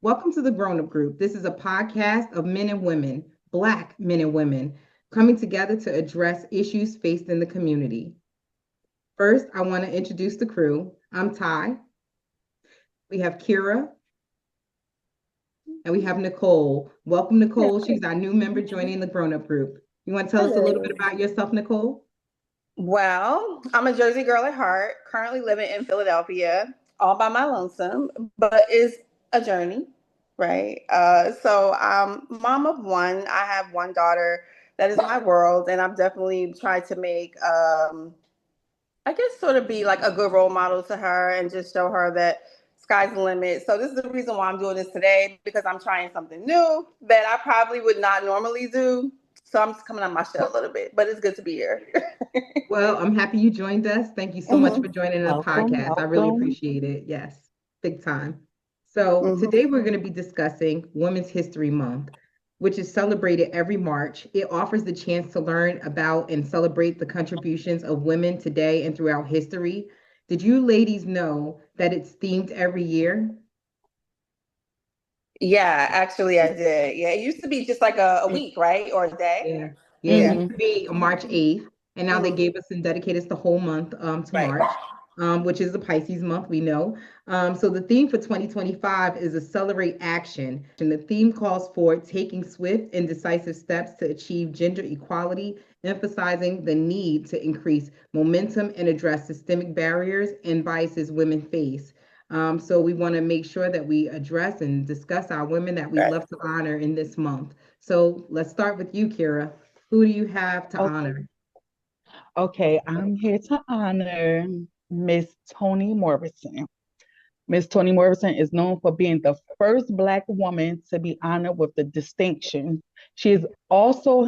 Welcome to the Grown Up Group. This is a podcast of men and women, Black men and women, coming together to address issues faced in the community. First, I want to introduce the crew. I'm Ty. We have Kira and we have Nicole. Welcome, Nicole. She's our new member joining the Grown Up Group. You want to tell us a little bit about yourself, Nicole? Well, I'm a Jersey girl at heart, currently living in Philadelphia, all by my lonesome, but it's a journey, right? So I'm mom of one. I have one daughter that is my world, and I've definitely tried to make, I guess, sort of be like a good role model to her and just show her that sky's the limit. So this is the reason why I'm doing this today, because I'm trying something new that I probably would not normally do. So I'm just coming on my shell a little bit, but it's good to be here. Well, I'm happy you joined us. Thank you so much for joining the Welcome, podcast. I really welcome. appreciate it. Yes, big time. So today we're going to be discussing Women's History Month, which is celebrated every March. It offers the chance to learn about and celebrate the contributions of women today and throughout history. Did you ladies know that it's themed every year? Yeah, actually, I did. Yeah, it used to be just like a week, right? Or a day. Yeah. Yeah, it Yeah. used to be March 8th, and now they Mhm. gave us and dedicated us the whole month to Right. March, which is the Pisces month, we know. So the theme for 2025 is Accelerate Action. And the theme calls for taking swift and decisive steps to achieve gender equality, emphasizing the need to increase momentum and address systemic barriers and biases women face. So we want to make sure that we address and discuss our women that we Right. love to honor in this month. So let's start with you, Kira. Who do you have to O- honor? Okay, I'm here to honor Miss Toni Morrison. Miss Toni Morrison is known for being the first Black woman to be honored with the distinction. She also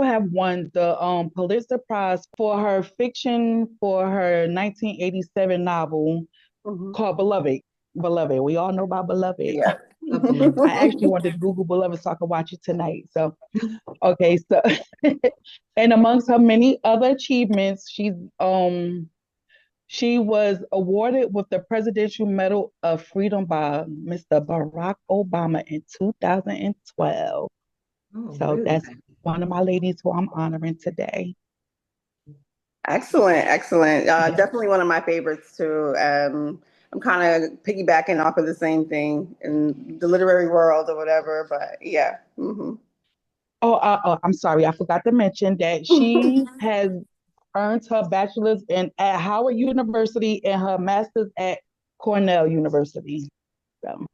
have won the Pulitzer Prize for her fiction for her 1987 novel Mhm. called Beloved. Beloved. We all know about Beloved. Yeah. Love the love. I actually wanted to Google Beloved so I could watch it tonight. So okay, so and amongst her many other achievements, she was awarded with the Presidential Medal of Freedom by Mr. Barack Obama in 2012. Oh, So really? that's one of my ladies who I'm honoring today. Excellent, excellent. Definitely one of my favorites too. I'm kind of piggybacking off of the same thing in the literary world or whatever, but yeah. I'm sorry, I forgot to mention that she has earned her bachelor's at Howard University and her master's at Cornell University. So,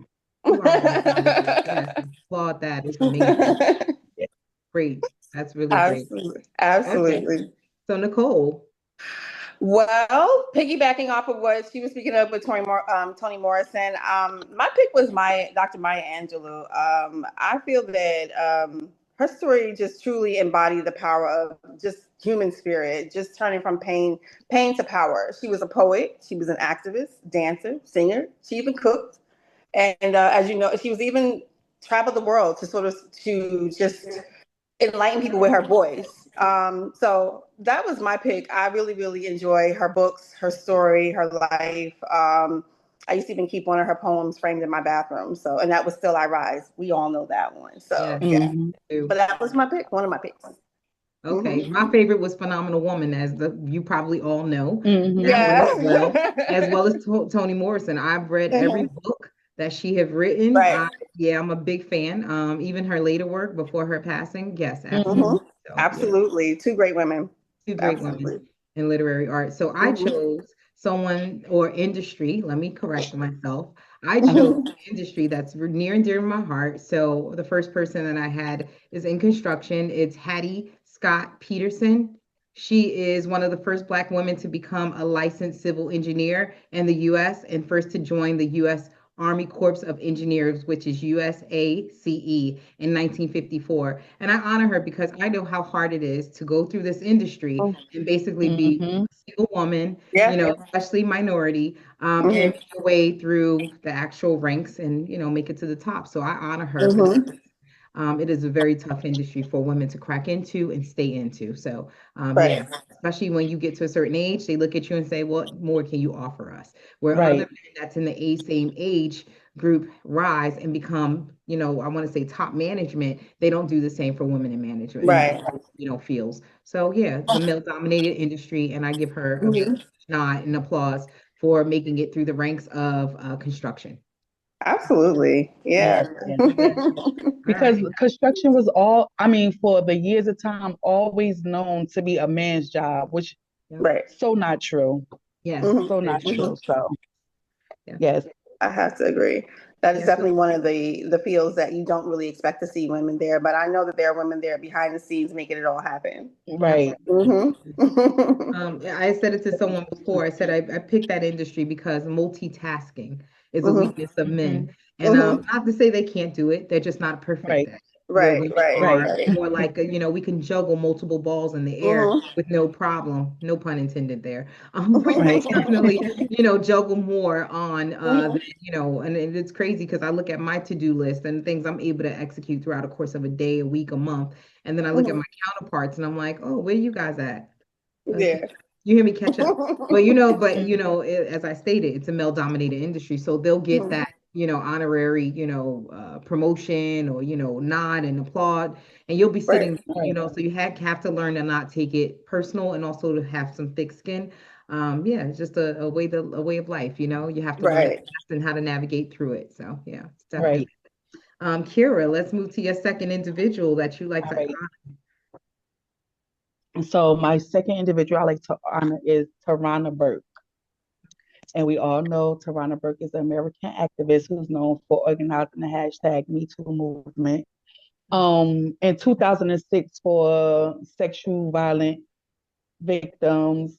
You are on fire. Yes, applaud that. It's amazing. yeah. Great. That's really great. Absolutely, Okay. absolutely. So Nicole. Well, piggybacking off of what she was speaking of with Toni Morrison, my pick was my Dr. Maya Angelou. I feel that her story just truly embodied the power of just human spirit, just turning from pain to power. She was a poet, she was an activist, dancer, singer. She even cooked, and as you know, she was even traveled the world to just enlighten people with her voice. So that was my pick. I really, really enjoy her books, her story, her life. I used to even keep one of her poems framed in my bathroom. So, and that was Still I Rise. We all know that one. So, Yes. yeah. Mhm. But that was my pick, one of my picks. Okay. Mm-hmm. My favorite was Phenomenal Woman, as you probably all know that Mhm. one as Yeah. well, as well as Toni Morrison. I've read every Mhm. book that she have written. Right. Yeah, I'm a big fan. Even her later work before her passing. Yes, Mhm. absolutely. Mm-hmm. So yeah. Absolutely. Two great women. Two great women Absolutely. in literary art. So I Mm-hmm. chose someone or industry, let me correct myself. I chose industry that's near and dear to my heart. So the first person that I had is in construction. It's Hattie Scott Peterson. She is one of the first Black women to become a licensed civil engineer in the US and first to join the US Army Corps of Engineers, which is USACE in 1954. And I honor her because I know how hard it is to go through this industry and basically be Mhm. a single woman, Yeah. especially minority, and Mm-hmm. make your way through the actual ranks and, make it to the top. So I honor her for that. Mm-hmm. It is a very tough industry for women to crack into and stay into. So, yeah, Right. especially when you get to a certain age, they look at you and say, "What more can you offer us?" Where other Right. men that's in the same age group rise and become, I want to say top management, they don't do the same for women in management Right. fields. So yeah, it's a male dominated industry, and I give her a very Mhm. nod and applause for making it through the ranks of construction. Absolutely. Yeah. Yeah. Yeah. Yeah. All Because right. construction was for the years of time, always known to be a man's job, which Yep. Right. so not true. Yes. Mhm. So Very not true. true. So Yeah. yes, I have to agree. That is Yeah. So definitely one of the fields that you don't really expect to see women there, but I know that there are women there behind the scenes making it all happen. right, Hmm. I said it to someone before. I said I picked that industry because multitasking is a Hmm. weakness of men. mhm, And Hmm. not to say they can't do it, they're just not perfect right, at it. Where Right, women right, right, are right. more like, we can juggle multiple balls in the air Hmm. with no problem, no pun intended there. We can right, definitely, juggle more on Hmm. and it's crazy because I look at my to-do list and things I'm able to execute throughout the course of a day, a week, a month. And then I look at Hmm. my counterparts and I'm like, oh, where you guys at? Okay. Yeah. You hear me catch up. But mhm, as I stated, it's a male dominated industry. So they'll get Mhm. that, honorary, promotion or, nod and applaud. And you'll be Right, sitting there, right, so you have to learn to not take it personal and also to have some thick skin. Yeah, it's just a way of life, you have to learn to right. adapt and how to navigate through it. So yeah, it's definitely. right. Kira, let's move to your second individual that you like All to. right. So my second individual I like to honor is Tarana Burke. And we all know Tarana Burke is an American activist who's known for organizing the hashtag Me Too movement. In 2006 for sexual violence victims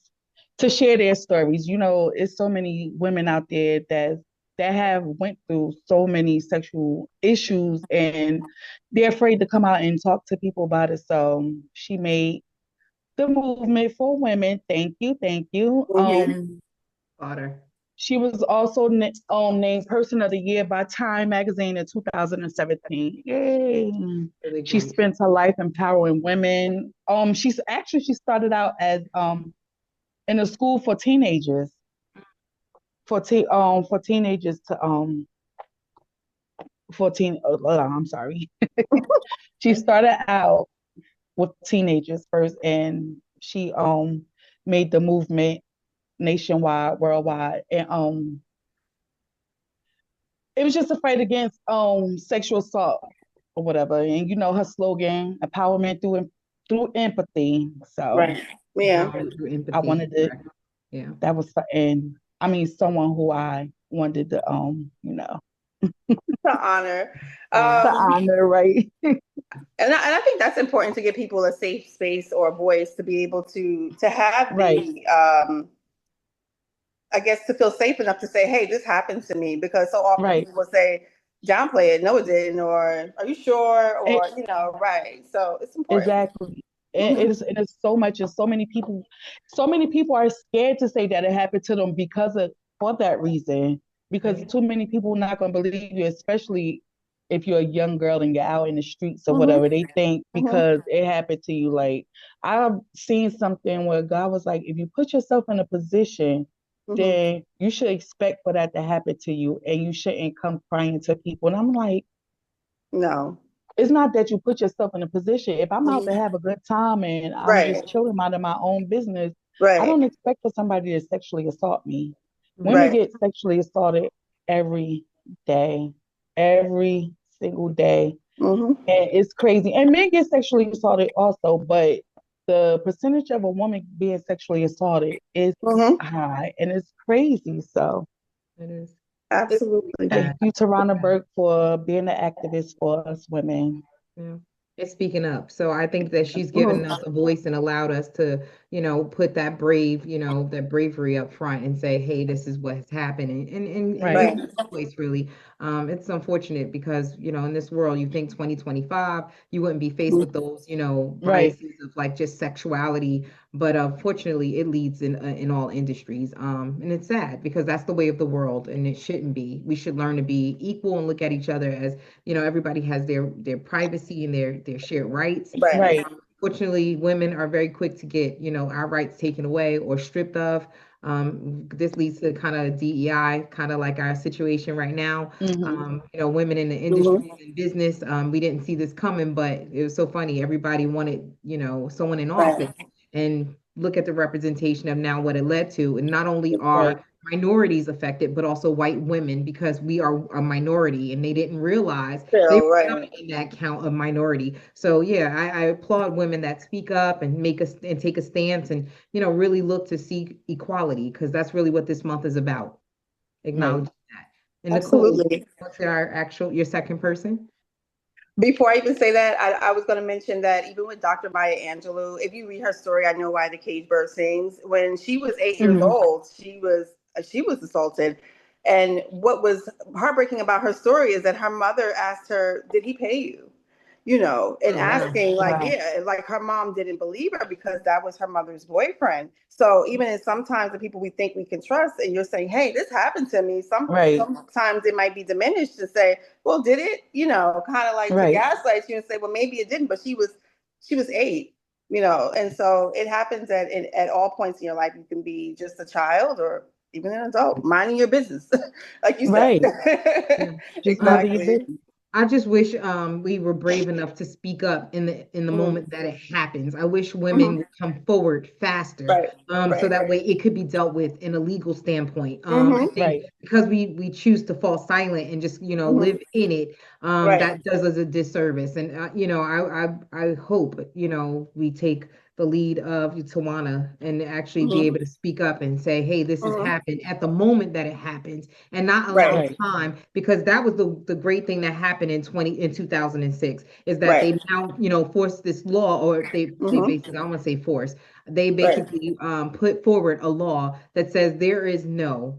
to share their stories. It's so many women out there that have went through so many sexual issues and they're afraid to come out and talk to people about it. So she made the movement for women. Thank you, thank you. Hmm. Daughter. She was also named Person of the Year by Time Magazine in 2017. Yay! Really She great. spent her life empowering women. She started out as in a school for teenagers, for teenagers to 14. I'm sorry. She started out with teenagers first, and she made the movement nationwide, worldwide, and it was just a fight against sexual assault or whatever. And her slogan, empowerment through empathy. So Right. Yeah. Empowerment through I empathy. wanted to Correct. Yeah. that was and I mean someone who I wanted to To honor. Yeah. to Um, honor, right? and I think that's important to give people a safe space or a voice to be able to have Right, the I guess to feel safe enough to say, hey, this happened to me, because so often right. people will say, downplay it, no, it didn't, or are you sure? E- Or, right. So it's important. exactly. Hmm. It is so much, and so many people are scared to say that it happened to them because of for that reason. Because Right. too many people not gonna believe you, especially if you're a young girl and you're out in the streets or Hmm. whatever. They think Hmm. because it happened to you. Like I've seen something where God was like, if you put yourself in a position, Hmm. then you should expect for that to happen to you, and you shouldn't come crying to people. And I'm like, No. it's not that you put yourself in a position. If I'm out to Hmm. have a good time and I'm Right. just chilling out of my own business, I Right. don't expect for somebody to sexually assault me. Women Mhm. Right. get sexually assaulted every day, every single day. Hmm. And it's crazy. And men get sexually assaulted also, but the percentage of a woman being sexually assaulted is Hmm. high and it's crazy. So It is. It's Absolutely. thank sad. you, Tarana Burke, for being an activist for us women. Yeah. It's speaking up. So I think that she's given Hmm. us a voice and allowed us to, put that brave, that bravery up front and say, hey, this is what has happened and Right, give Right. us a voice really. It's unfortunate because, in this world, you think 2025, you wouldn't be faced with those, right, biases of like just sexuality. But unfortunately, it leads in all industries. And it's sad because that's the way of the world and it shouldn't be. We should learn to be equal and look at each other as everybody has their privacy and their shared rights. Right. right. Fortunately, women are very quick to get our rights taken away or stripped of. This leads to kind of DEI, kind of like our situation right now. Women in the industries and business. We didn't see this coming, but it was so funny. Everybody wanted, someone in Right. office, and look at the representation of now what it led to. And not only Right. are minorities affected, but also white women, because we are a minority, and they didn't realize they Still, were right. counted in that count of minority. So yeah, I applaud women that speak up and take a stance, and really look to seek equality, because that's really what this month is about. Right. Acknowledging that. And Nicole, Absolutely. what's your second person? Before I even say that, I was going to mention that even with Dr. Maya Angelou, if you read her story, I Know Why the Cage Bird Sings. When she was 8 years Hmm. old, she was assaulted, and what was heartbreaking about her story is that her mother asked her, "Did he pay you?" And Oh wow. asking, like, Wow. yeah, like her mom didn't believe her because that was her mother's boyfriend. So even in sometimes the people we think we can trust, and you're saying, "Hey, this happened to me," Right. sometimes it might be diminished to say, "Well, did it?" Kind of like to Right. gaslight you and say, "Well, maybe it didn't," but she was 8. And so it happens at all points in your life. You can be just a child or even an adult, minding your business, like you said. Right. Yeah. Just minding your Exactly. business. I just wish we were brave enough to speak up in the Mhm. moment that it happens. I wish women Mhm. would come forward faster, Right. so Right. that way it could be dealt with in a legal standpoint. I Mhm. think Right. because we choose to fall silent and just Mhm. live in it, Right. that does us a disservice. And I hope we take the lead of Tawana and actually be Mhm. able to speak up and say, hey, this has Mhm. happened at the moment that it happens, and not allow Right. Right. time, because that was the great thing that happened in 2006, is that Right. they now forced this law, or they Mhm. basically, I don't want to say force, they Right. basically put forward a law that says there is no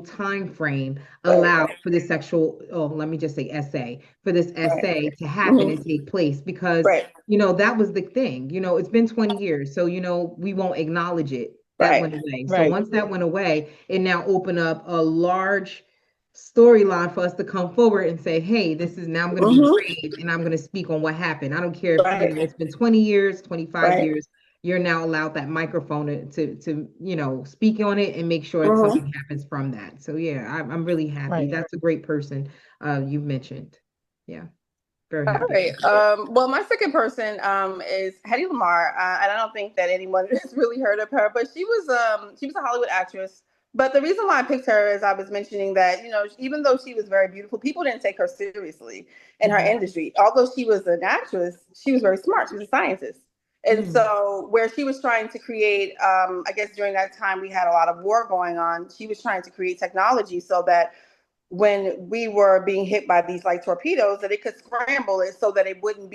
time frame Right. allowed for this sexual, oh, let me just say essay, for this Right. essay to happen Mhm. and take place, because Right. that was the thing. It's been 20 years, so we won't acknowledge it. That Right. went away. So Right. once that went away, it now opened up a large storyline for us to come forward and say, hey, this is now, I'm going to be Mhm. brave, and I'm going to speak on what happened. I don't care if, Right. it's been 20 years, 25 Right. years. You're now allowed that microphone to speak on it and make sure that something Mhm. happens from that. So yeah, I'm really happy. Right. That's a great person you mentioned. Yeah, very All happy. right. Well, my second person is Hedy Lamarr, and I don't think that anyone has really heard of her, but she was a Hollywood actress. But the reason why I picked her is I was mentioning that even though she was very beautiful, people didn't take her seriously in her Mhm. industry. Although she was an actress, she was very smart. She was a scientist, and Mm. so where she was trying to create, I guess during that time we had a lot of war going on. She was trying to create technology so that when we were being hit by these like torpedoes, that it could scramble it so that it wouldn't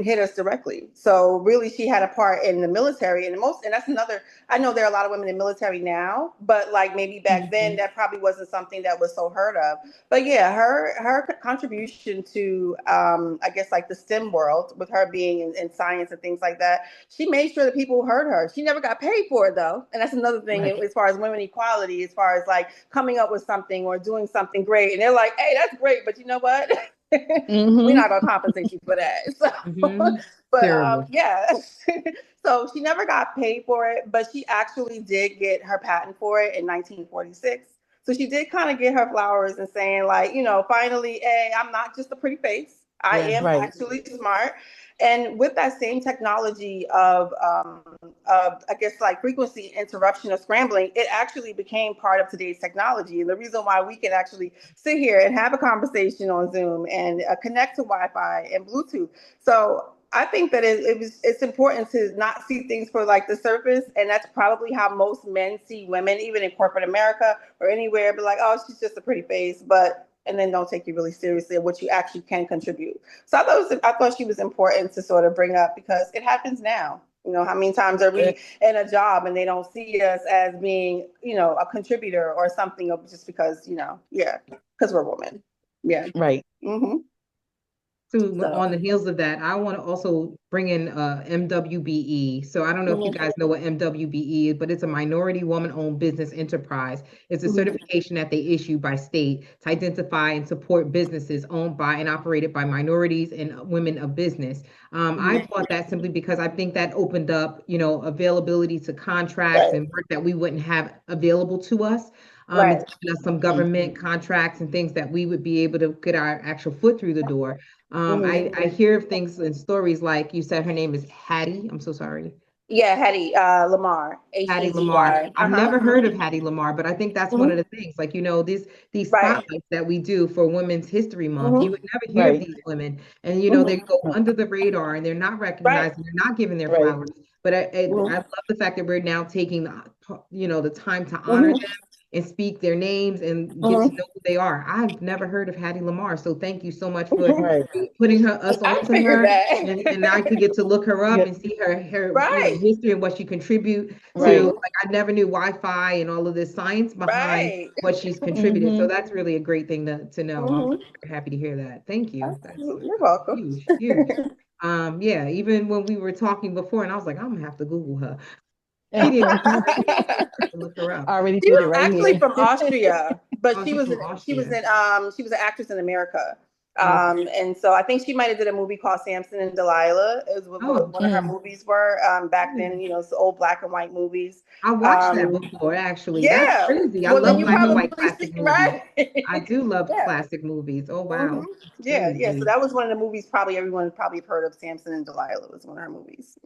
hit us directly. So really she had a part in the military, and that's another. I know there are a lot of women in military now, but like maybe back then Mhm. that probably wasn't something that was so heard of. But yeah, her contribution to I guess like the STEM world, with her being in science and things like that, she made sure that people heard her. She never got paid for it though, and that's another thing Right. as far as women equality, as far as like coming up with something or doing something great, and they're like, "Hey, that's great, but you know what? We're Hmm. not gonna compensate you for that." So, Hmm. but Terrible. yeah, so she never got paid for it, but she actually did get her patent for it in 1946. So she did kind of get her flowers and saying like, finally, hey, I'm not just a pretty face. I Yeah. am Right. actually smart. And with that same technology of I guess like frequency interruption or scrambling, it actually became part of today's technology. And the reason why we can actually sit here and have a conversation on Zoom and connect to Wi-Fi and Bluetooth. So I think that it's important to not see things for like the surface, and that's probably how most men see women, even in corporate America or anywhere. Be like, oh, she's just a pretty face, but and then don't take you really seriously at what you actually can contribute. So I thought she was important to sort of bring up because it happens now. How many times are Eh, we in a job and they don't see us as being, a contributor or something just because, yeah, because we're women. Yeah. Right. Hmm. So So, on the heels of that, I want to also bring in MWBE. So I don't know if you mhm, guys know what MWBE is, but it's a minority woman-owned business enterprise. It's a mhm, certification that they issue by state to identify and support businesses owned by and operated by minorities and women of business. I mhm. bought that simply because I think that opened up, availability to contracts Right, and work that we wouldn't have available to us. It's right. given us some government contracts and things that we would be able to get our actual foot through the door. Mhm. I hear of things and stories like you said her name is Hattie. I'm so sorry. Yeah, Hedy Lamar, Hattie Lamar. Hatty. I've Uh-huh. never heard of Hattie Lamar, but I think that's one of Mhm. the things. Like, these Right. spotlights that we do for Women's History Month, you Mhm. would never hear of Right. these women. And they Mhm. go under the radar and they're not Right. recognized and they're not given their Right. flowers. But I Mhm. love the fact that we're now taking the time to honor Mhm. them and speak their names and get to Mhm. know who they are. I've never heard of Hattie Lamar, so thank you so much for Right. putting us I onto figured her, that. and I could get to look her up Yeah. and see her Right. history and what she contribute to. Right. Mhm. Like, I never knew Wi-Fi and all of this science behind Right. what she's contributed. So Mm-hmm. that's really a great thing to know. I'm Mhm. very happy to hear that. Thank you. That's Absolutely. You're welcome. huge, huge. Yeah, even when we were talking before, and I was like, I'm gonna have to Google her immediately. Look her I up. already She did was it right actually here. from Austria, but Oh, she she's was from in Austria. she was an actress in America. Okay. And so I think she might have did a movie called Samson and Delilah is what Oh, one of her Mm. movies were back yeah. then, it's the old black and white movies. I watched that Um, before, actually. That's yeah. crazy. I Well, then love you black and Mm-hmm. white probably classic see movies. right. I do love Yeah. classic movies. Oh, Hmm. wow. It's Yeah, really yeah. So great. that was one of the movies probably everyone probably have heard of. Samson and Delilah was one of her movies.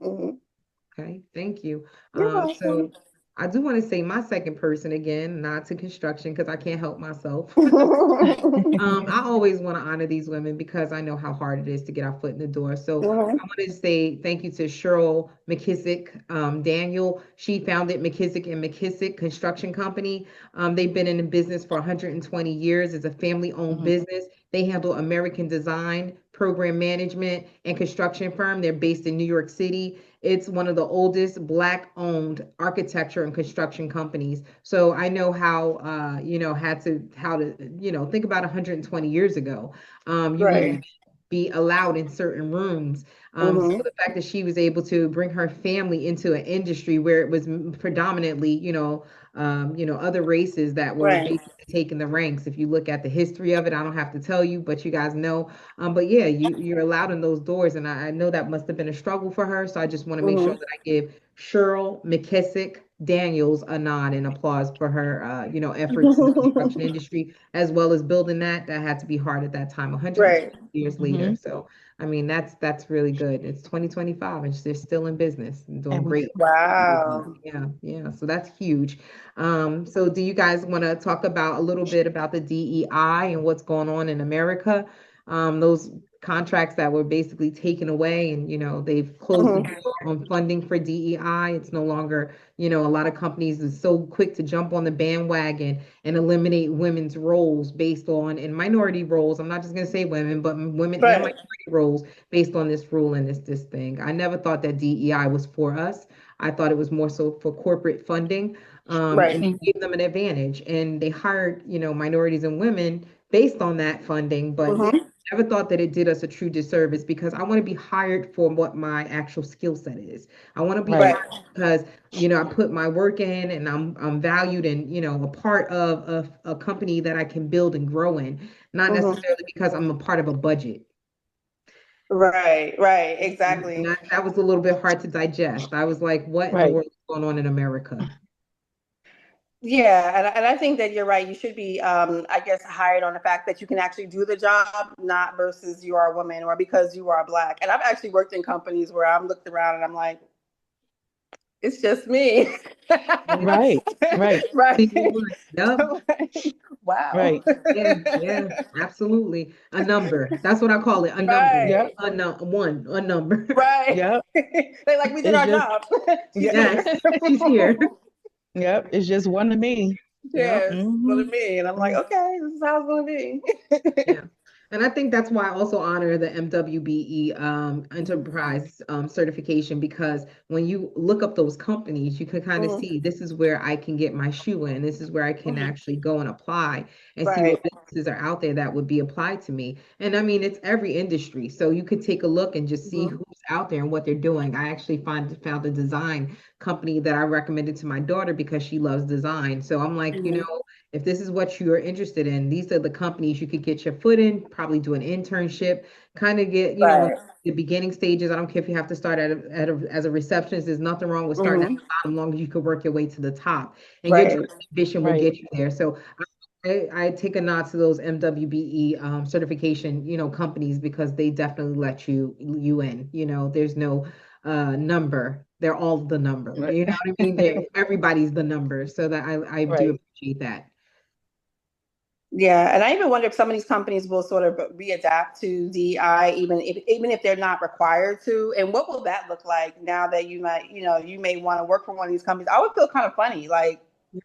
Okay, thank you. You're welcome. So I do want to say my second person again, not to construction, because I can't help myself. I always want to honor these women because I know how hard it is to get our foot in the door. So I Mhm. want to say thank you to Cheryl McKissick Daniel. She founded McKissick and McKissick Construction Company. They've been in the business for 120 years. It's a family-owned Mm-hmm. business. They handle American design, program management, and construction firm. They're based in New York City. It's one of the oldest Black-owned architecture and construction companies. So I know how, how to, think about 120 years ago. You wouldn't Right. even be allowed in certain rooms. So Hmm. the fact that she was able to bring her family into an industry where it was predominantly, other races that were Right. basically taking the ranks. If you look at the history of it, I don't have to tell you, but you guys know. But yeah, you're allowed in those doors, and I know that must have been a struggle for her. So I just want to make sure Hmm. that I give Cheryl McKissick Daniels a nod and applause for her, efforts in the construction industry, as well as building that. That had to be hard at that time, 120 Right. years later. Mm-hmm. So, I mean, that's really good. It's 2025 and they're still in business and doing And we great. Wow. Yeah, yeah. So that's huge. So do you guys want to talk about a little bit about the DEI and what's going on in America? Those contracts that were basically taken away and they've closed the Hmm. door on funding for DEI. It's no longer, a lot of companies are so quick to jump on the bandwagon and eliminate women's roles based on and minority roles. I'm not just going to say women, but women and Right. minority roles based on this rule and this thing. I never thought that DEI was for us. I thought it was more so for corporate funding, Right. and gave them an advantage. And they hired, minorities and women based on that funding, but Hmm. never thought that it did us a true disservice because I want to be hired for what my actual skill set is. I want to be right. Right. hired because I put my work in and I'm valued and a part of a company that I can build and grow in, not Hmm. necessarily because I'm a part of a budget. Right. Right. And Exactly. that was a little bit hard to digest. I was like, what in the Right. world is going on in America? Yeah, and I think that you're right. You should be, I guess, hired on the fact that you can actually do the job, not versus you are a woman or because you are black. And I've actually worked in companies where I'm looked around and I'm like, it's just me. Yeah. Right. Right. Right. Single one. Yep. Wow. Right. Yeah, yeah, absolutely. A number. That's what I call it. A number. Yep. Right. A number. Right. Yep. They like, we did It's our just job. She's yeah. here. Yes, she's here. Yep. It's just one to me. Yep. Yes, what Mm-hmm. it mean. I'm like, Yeah. okay, this is how it's gonna be. Yeah. And I think that's why I also honor the MWBE enterprise certification, because when you look up those companies, you can kind of Hmm. see this is where I can get my shoe in. This is where I can Hmm. actually go and apply and see what Right. businesses are out there that would be applied to me. And I mean, it's every industry. So you could take a look and just see Hmm. who's out there and what they're doing. I actually found a design company that I recommended to my daughter because she loves design. So I'm like, Hmm. if this is what you are interested in, these are the companies you could get your foot in, probably do an internship, kind of get, Right. the beginning stages. I don't care if you have to start as a receptionist. There's nothing wrong with starting at Hmm. the bottom, as long as you could work your way to the top. And your Right. ambition will Right. get you there. So I take a nod to those MWBE certification, companies, because they definitely let you in. There's no number. They're all the number. Right. You know what I mean? Everybody's the number. So that I do Right. appreciate that. Yeah, and I even wonder if some of these companies will sort of readapt to DI, even if they're not required to. And what will that look like now that you may want to work for one of these companies? I would feel kind of funny, like,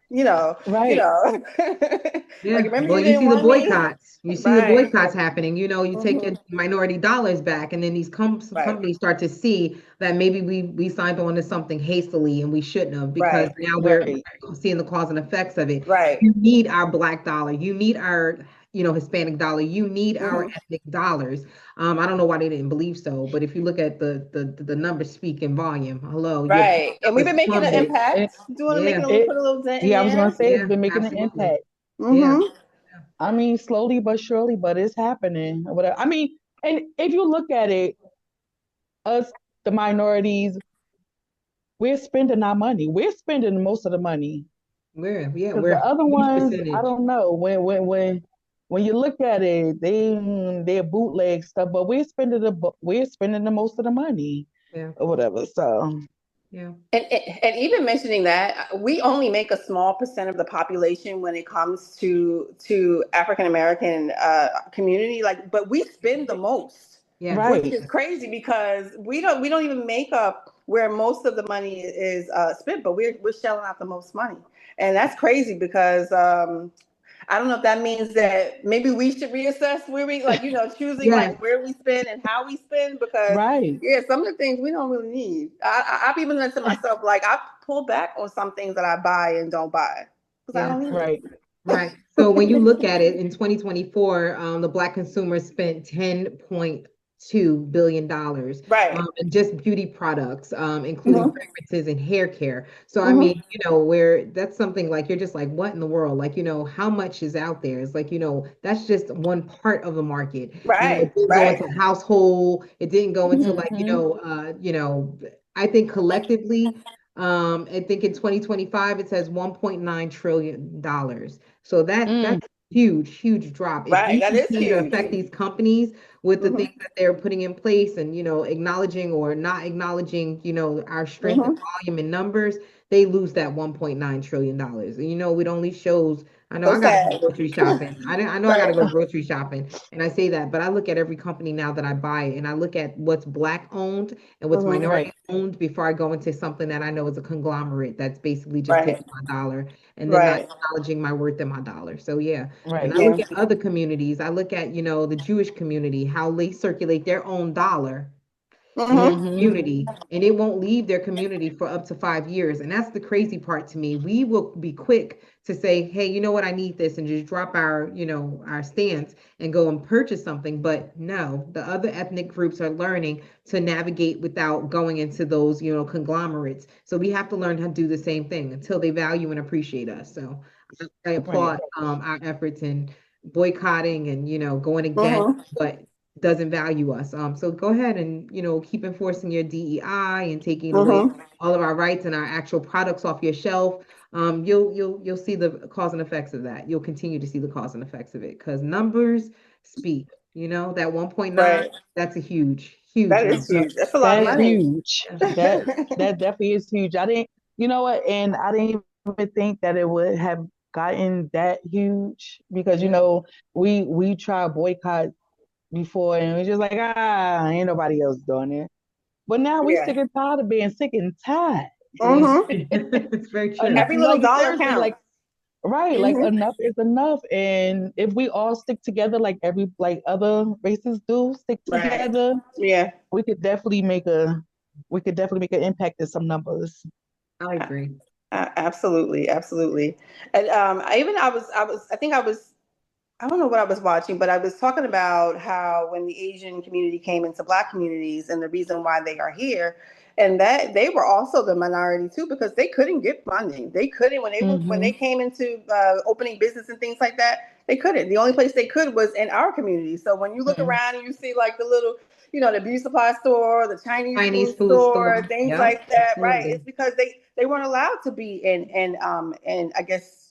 you know, you Right. know, like Yeah, remember well, you you didn't see the want me, boycotts. You see the right? boycotts happening. You take your Hmm. minority dollars back, and then these Right, companies start to see that maybe we signed on to something hastily and we shouldn't have, because right, now we're Right. seeing the cause and effects of it. right. You need our black dollar. You need our Hispanic dollar. You need our Hmm. ethnic dollars. I don't know why they didn't believe so, but if you look at the numbers speak in volume. Hello, your Right, and we've numbers been making an plummeted. It, impact, Yeah, put it, a little dent in yeah, I was gonna there. say it's yeah, been making an absolutely. impact. Yeah. Hmm. I mean, slowly but surely, but it's happening. Whatever. I mean, and if you look at it, us, the minorities, we're spending our money. We're spending most of the money. Because We're the a other huge ones, I percentage. don't know. When you look at it, they're bootleg stuff, but we're spending the most of the money Yeah, or whatever. So yeah, And even mentioning that, we only make a small percent of the population when it comes to African American community. Like, but we spend the most, yes, which right, is crazy because we don't even make up where most of the money is spent, but we're shelling out the most money, and that's crazy because I don't know if that means that maybe we should reassess where we choosing yes, like where we spend and how we spend because right, yeah, some of the things we don't really need. I've even said to myself like I pull back on some things that I buy and don't buy because I yeah. don't need right. Right. So when you look at it in 2024, the Black consumer spent $10.2 billion right. in just beauty products, including Hmm. fragrances and hair care. So I Hmm. mean, where that's something like you're just like, what in the world? Like, how much is out there? It's like, that's just one part of the market. It Right. didn't go Right. into household. It didn't go into like, Hmm. I think collectively. I think in 2025 it says $1.9 trillion. So Mm, that's huge, huge drop. If Right. we That is continue to huge. affect these companies with the things Hmm. that they're putting in place, and acknowledging or not acknowledging, our strength and Hmm. volume and numbers, they lose that $1.9 trillion. And it only shows. I know So I gotta go sad. grocery shopping. I know I Right. gotta go grocery shopping, and I say that, but I look at every company now that I buy, and I look at what's black owned and what's Hmm. minority right, owned before I go into something that I know is a conglomerate that's basically just Right. taking my dollar and then not Right. acknowledging my worth in my dollar. So yeah. And right. I look Yeah. at other communities. I look at, the Jewish community, how they circulate their own dollar in their Hmm. Hmm. community, and it won't leave their community for up to 5 years. And that's the crazy part to me. We will be quick to say, hey, you know what, I need this, and just drop our stance and go and purchase something. But no, the other ethnic groups are learning to navigate without going into those, conglomerates. So we have to learn how to do the same thing until they value and appreciate us. So I Right, applaud our efforts in boycotting and going against Hmm. what doesn't value us. So go ahead and keep enforcing your DEI and taking away Hmm. all of our rights and our actual products off your shelf. You'll see the cause and effects of that. You'll continue to see the cause and effects of it, because numbers speak. That 1.9, Right. that's a huge, huge That is number. huge. That's a lot of that's Yeah. money. huge. That definitely is huge. I didn't, you know what, and I didn't even think that it would have gotten that huge because Yeah. we tried boycott before and we just like ain't nobody else doing it. But now we Yeah. sick and tired of being sick and tired. Yeah. Hmm. It's very And true. Every little like dollar seriously, like counts. Right, like Hmm. enough is enough. And if we all stick together like other races do, stick Right. together, Yeah. we could definitely make a we could definitely make an impact in some numbers. I agree. Absolutely, absolutely. And I think I don't know what I was watching, but I was talking about how when the Asian community came into Black communities and the reason why they are here, and that they were also the minority too because they couldn't get funding. They couldn't when they Hmm. came into opening business and things like that. They couldn't. The only place they could was in our community. So when you look around and you see like the little, the beauty supply store, the Chinese Chinese food food store, store. things Yep, like that, right? absolutely. It's because they weren't allowed to be in I guess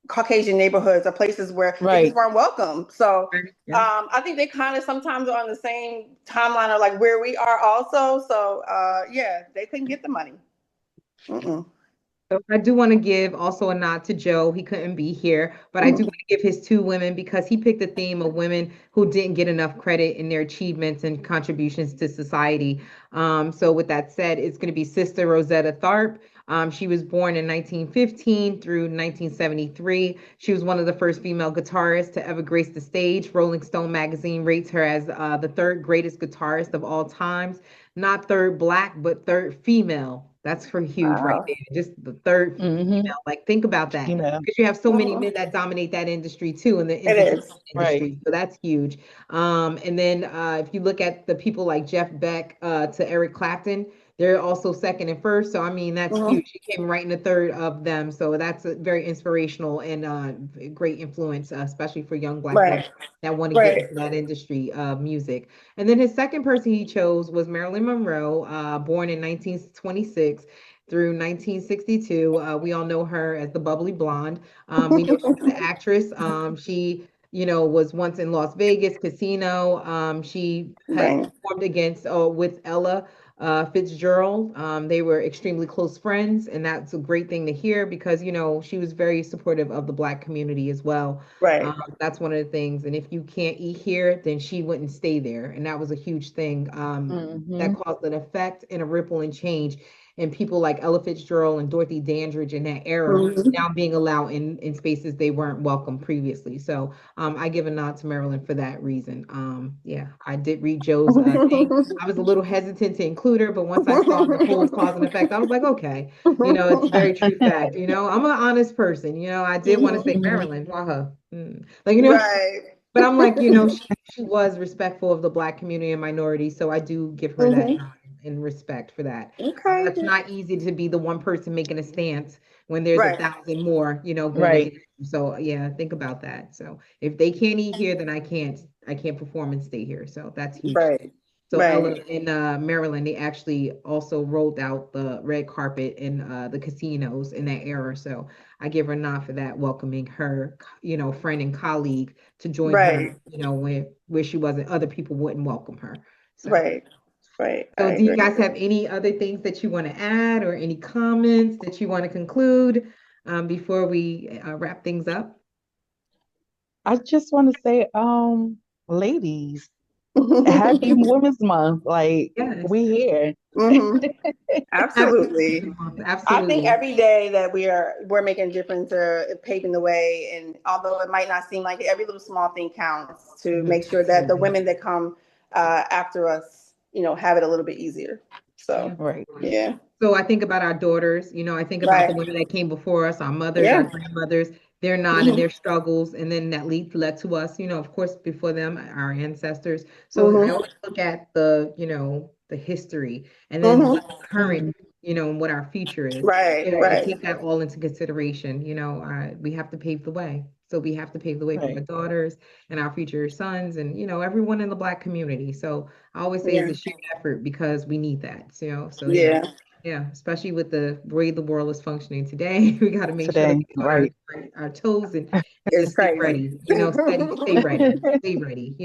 Caucasian neighborhoods or places where they just Right. weren't welcome. So Right. Yeah. I think they kind of sometimes are on the same timeline of like where we are also. So yeah, they couldn't get the money. Mm-mm. So I do want to give also a nod to Joe. He couldn't be here, but I do want to give his two women because he picked the theme of women who didn't get enough credit in their achievements and contributions to society. So with that said, it's going to be Sister Rosetta Tharpe. She was born in 1915 through 1973. She was one of the first female guitarists to ever grace the stage. Rolling Stone magazine rates her as the third greatest guitarist of all times, not third black, but third female. That's for huge right Wow. there. Just the third Hmm. female. Like, think about that. Female. Because you have so many Mhm. men that dominate that industry too in the It entertainment is. Right. industry. So that's huge. And then if you look at the people like Jeff Beck to Eric Clapton, they're also second and first. So I mean, that's Mhm. huge. She came right in the third of them. So that's a very inspirational and great influence, especially for young black women Right. that want to get Right. into that industry of music. And then his second person he chose was Marilyn Monroe, born in 1926 through 1962. We all know her as the bubbly blonde. We know she was an actress. She, was once in Las Vegas casino. She had Right. performed against with Ella Fitzgerald. They were extremely close friends, and that's a great thing to hear because she was very supportive of the Black community as well. Right. That's one of the things. And if you can't eat here, then she wouldn't stay there, and that was a huge thing. That Hmm. caused an effect and a ripple and change. And people like Ella Fitzgerald and Dorothy Dandridge in that era Mhm. now being allowed in spaces they weren't welcome previously. So I give a nod to Maryland for that reason. Yeah, I did read Joe's thing. I was a little hesitant to include her, but once I saw the whole cause and effect, I was like, okay, it's a very true fact. I'm an honest person. I did want to say Mhm. Hmm. Maryland, why like Right. but I'm like, she was respectful of the Black community and minority, so I do give her that Mhm. nod and respect for that. Okay. That's not easy to be the one person making a stance when there's a Right. thousand more, going Right. against you. So yeah, think about that. So if they can't eat here, then I can't perform and stay here. So that's huge. Right. So Ella Right. in Maryland, they actually also rolled out the red carpet in the casinos in that era. So I give her a nod for that, welcoming her, friend and colleague to join her, Right. where she wasn't, other people wouldn't welcome her. So, Right. Right. so I do you agree. guys have any other things that you want to add or any comments that you want to conclude before we wrap things up? I just want to say, ladies, happy Women's Month. Like, Yes, we here. Hmm. happy Absolutely. Women's Month. I think Absolutely. every day that we're making a difference, paving the way, and although it might not seem like it, every little small thing counts to Mhm, make sure that the absolutely. women that come after us, have it a little bit easier. So, Yeah. Right. yeah, So I think about our daughters, I think about the right, women that came before us, our mothers, our yeah, grandmothers, their not and hmm, their struggles, and then that led to us, of course, before them, our ancestors. So I hmm, always look at the history and then hmm, what's current, Hmm. And what our future is, right, and right, take that all into consideration. We have to pave the way. So we have to pave the way for our Right. daughters and our future sons and, everyone in the Black community. So I always say it's yeah, a shared effort because we need that, so yeah. yeah, Yeah, especially with the way the world is functioning today, we got to make sure that Today. we on Right. our toes and it's just stay crazy. ready, stay ready,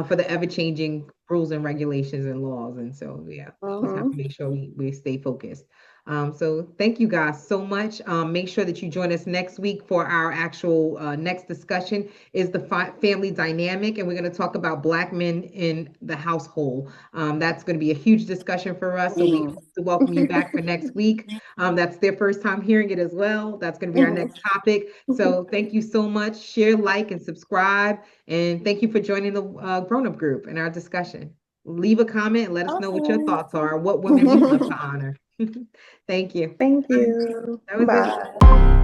for the ever-changing rules and regulations and laws. And so, yeah, just have to Hmm. make sure we stay focused. So thank you guys so much. Make sure that you join us next week for our actual next discussion is the family dynamic, and we're going to talk about Black men in the household. That's going to be a huge discussion for us. So we Mm. hope to welcome you back for next week. That's their first time hearing it as well. That's going to be our next topic. So thank you so much. Share, like, and subscribe. And thank you for joining the Grown Up Group in our discussion. Leave a comment and let us know what your Awesome. thoughts are, what women you love to honor. Thank you. Thank you. That was it. Bye.